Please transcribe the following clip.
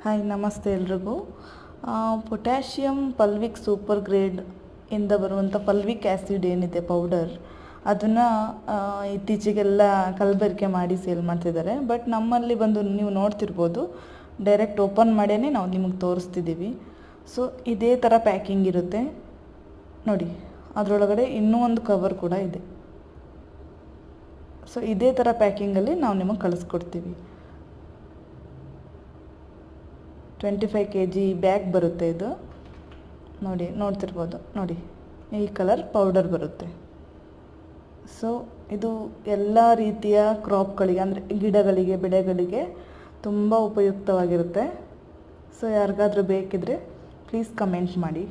Hi ನಮಸ್ತೆ ಎಲ್ರಿಗೂ. Potassium ಪಲ್ವಿಕ್ super grade ಇಂದ ಬರುವಂಥ ಪಲ್ವಿಕ್ ಆ್ಯಸಿಡ್ ಏನಿದೆ ಪೌಡರ್, ಅದನ್ನು ಇತ್ತೀಚೆಗೆಲ್ಲ ಕಲಬೆರಕೆ ಮಾಡಿ ಸೇಲ್ ಮಾಡ್ತಿದ್ದಾರೆ. ಬಟ್ ನಮ್ಮಲ್ಲಿ ಬಂದು ನೀವು ನೋಡ್ತಿರ್ಬೋದು, ಡೈರೆಕ್ಟ್ ಓಪನ್ ಮಾಡೇ ನಾವು ನಿಮಗೆ ತೋರಿಸ್ತಿದ್ದೀವಿ. ಸೊ ಇದೇ ಥರ ಪ್ಯಾಕಿಂಗ್ ಇರುತ್ತೆ ನೋಡಿ. ಅದರೊಳಗಡೆ ಇನ್ನೂ ಒಂದು ಕವರ್ ಕೂಡ ಇದೆ. ಸೊ ಇದೇ ಥರ ಪ್ಯಾಕಿಂಗಲ್ಲಿ ನಾವು ನಿಮಗೆ ಕಳಿಸ್ಕೊಡ್ತೀವಿ. 25 kg ಬ್ಯಾಗ್ ಬರುತ್ತೆ ಇದು ನೋಡಿ, ನೋಡ್ತಿರ್ಬೋದು ನೋಡಿ, ಈ ಕಲರ್ ಪೌಡರ್ ಬರುತ್ತೆ. ಸೊ ಇದು ಎಲ್ಲ ರೀತಿಯ ಕ್ರಾಪ್ಗಳಿಗೆ, ಅಂದರೆ ಗಿಡಗಳಿಗೆ, ಬೆಳೆಗಳಿಗೆ ತುಂಬ ಉಪಯುಕ್ತವಾಗಿರುತ್ತೆ. ಸೊ ಯಾರಿಗಾದರೂ ಬೇಕಿದ್ದರೆ ಪ್ಲೀಸ್ ಕಮೆಂಟ್ ಮಾಡಿ.